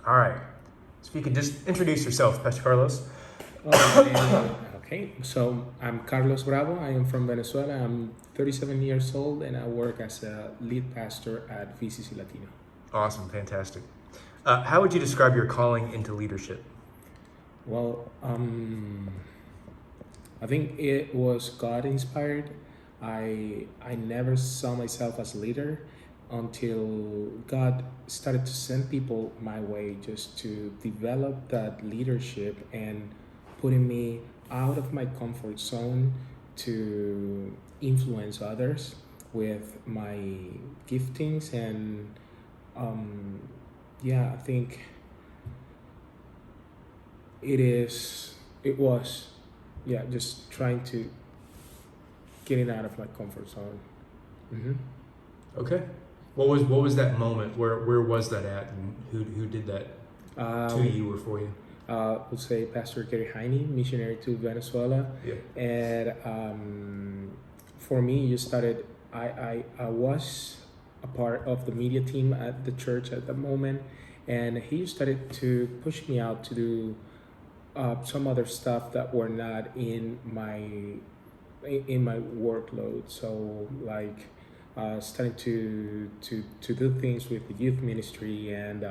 All right. So if you could just introduce yourself, Pastor Carlos. Okay, so I'm Carlos Bravo. I am from Venezuela. I'm 37 years old and I work as a lead pastor at VCC Latino. Awesome, fantastic. How would you describe your calling into leadership? Well, I think it was God inspired. I never saw myself as a leader until God started to send people my way just to develop that leadership and putting me out of my comfort zone to influence others with my giftings and um, yeah, I think it was yeah, just trying to getting out of my comfort zone. Mm-hmm. Okay. What was that moment? Where was that at, and who did that to you or for you? Would say Pastor Gary Heine, missionary to Venezuela, Yeah. and for me, you started. I was a part of the media team at the church at the moment, and he started to push me out to do some other stuff that were not in my workload. So like starting to do things with the youth ministry and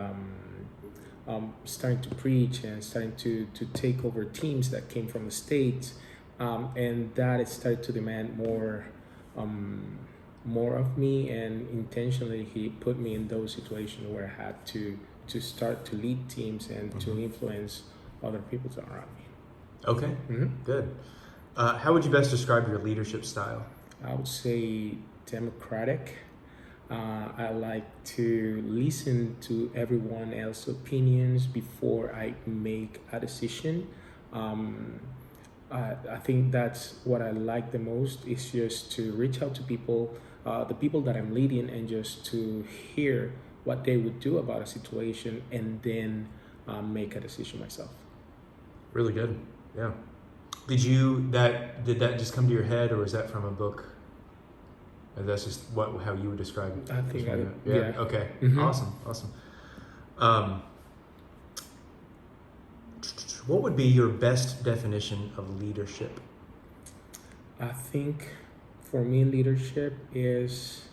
starting to preach and starting to take over teams that came from the States. And that it started to demand more of me, and intentionally he put me in those situations where I had to start to lead teams and to influence other people around me. Okay. Mm-hmm. Good. How would you best describe your leadership style? I would say democratic. I like to listen to everyone else's opinions before I make a decision. Um, I think that's what I like the most is just to reach out to people, the people that I'm leading, and just to hear what they would do about a situation and then make a decision myself. Really good. Yeah. Did that just come to your head, or is that from a book? Or that's just how you would describe it. I think, Yeah. Okay. Mhm. Awesome. Um, what would be your best definition of leadership? I think for me, leadership is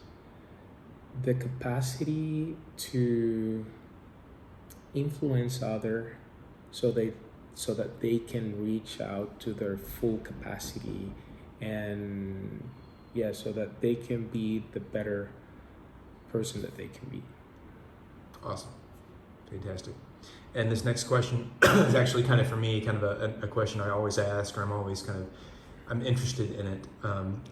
the capacity to influence other so they so that they can reach out to their full capacity, and yeah, so that they can be the better person that they can be. Awesome. Fantastic. And this next question is actually kind of for me, kind of a question I always ask, or I'm interested in it.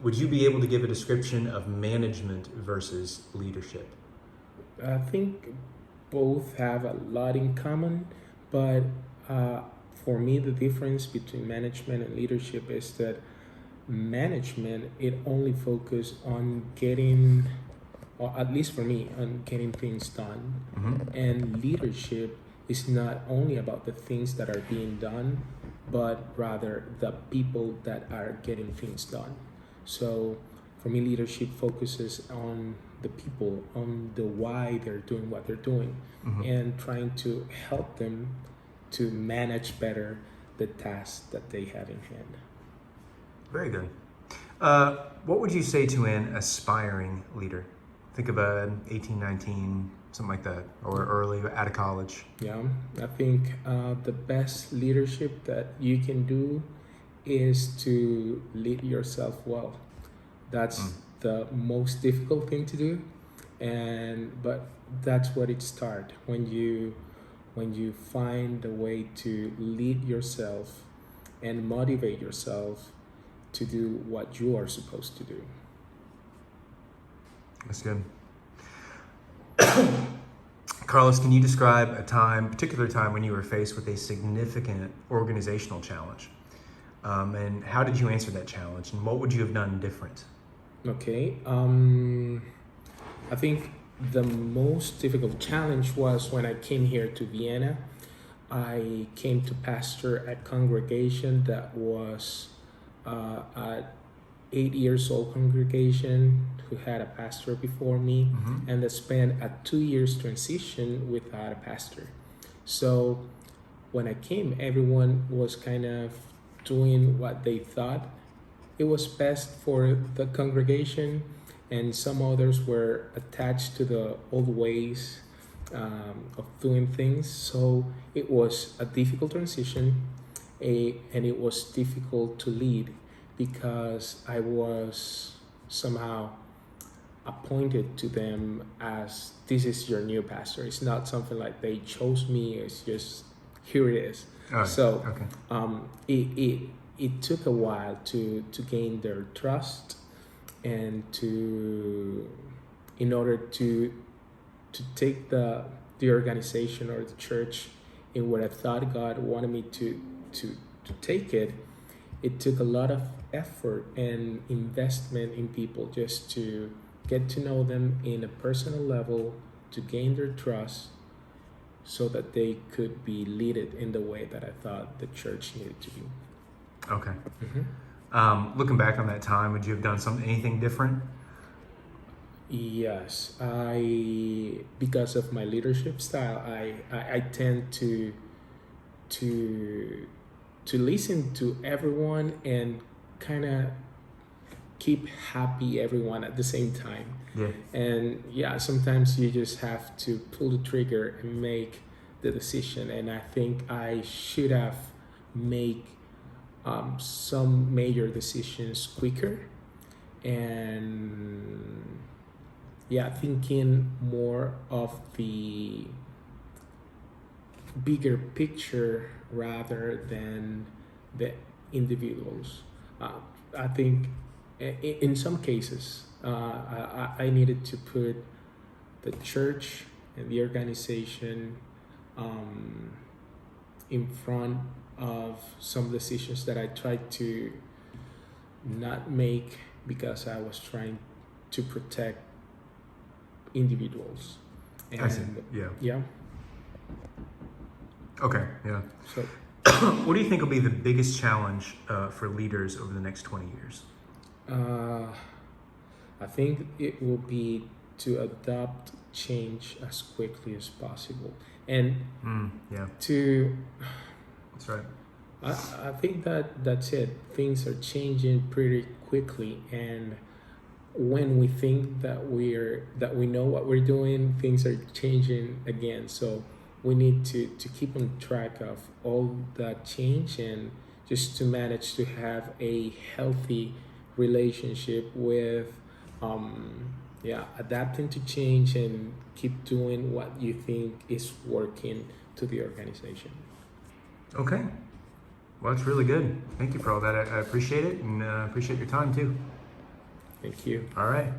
Would you be able to give a description of management versus leadership? I think both have a lot in common, but uh, for me, the difference between management and leadership is that management it only focuses on getting, or at least for me, on getting things done, Mm-hmm. and leadership is not only about the things that are being done, but rather the people that are getting things done. So for me, leadership focuses on the people, on the why they're doing what they're doing, Mm-hmm. and trying to help them to manage better the tasks that they have in hand. Very good. What would you say to an aspiring leader? Think of an 18, 19, something like that, or early, out of college. Yeah, I think the best leadership that you can do is to lead yourself well. That's the most difficult thing to do, and but that's what it starts when you find a way to lead yourself and motivate yourself to do what you are supposed to do. That's good. Carlos, can you describe a particular time when you were faced with a significant organizational challenge? And how did you answer that challenge? And what would you have done different? Okay. I think the most difficult challenge was when I came here to Vienna. I came to pastor a congregation that was a 8 years old congregation who had a pastor before me, Mm-hmm. and that spent a 2 years transition without a pastor. So when I came, everyone was kind of doing what they thought it was best for the congregation, and some others were attached to the old ways of doing things. So it was a difficult transition, and it was difficult to lead because I was somehow appointed to them as this is your new pastor. It's not something like they chose me. It's just here it is. Oh, So okay. it took a while to gain their trust and in order to take the organization or the church in where I thought God wanted me to take it. It took a lot of effort and investment in people just to get to know them in a personal level, to gain their trust, so that they could be led in the way that I thought the church needed to be. Okay. Mm-hmm. Looking back on that time, would you have done anything different? Yes, because of my leadership style, I tend to listen to everyone and kind of keep happy everyone at the same time. Yeah. And yeah, sometimes you just have to pull the trigger and make the decision. And I think I should have made some major decisions quicker, and yeah, thinking more of the bigger picture rather than the individuals. I think in some cases I needed to put the church and the organization in front of some decisions that I tried to not make because I was trying to protect individuals. And I see. Yeah. yeah. Okay. Yeah. So What do you think will be the biggest challenge for leaders over the next 20 years? I think it will be to adopt change as quickly as possible, and Yeah. to That's right. I think that's it. Things are changing pretty quickly, and when we think that we know what we're doing, things are changing again. So we need to keep on track of all that change, and just to manage to have a healthy relationship with adapting to change and keep doing what you think is working to the organization. Okay. Well, that's really good. Thank you for all that. I appreciate it, and appreciate your time too. Thank you. All right.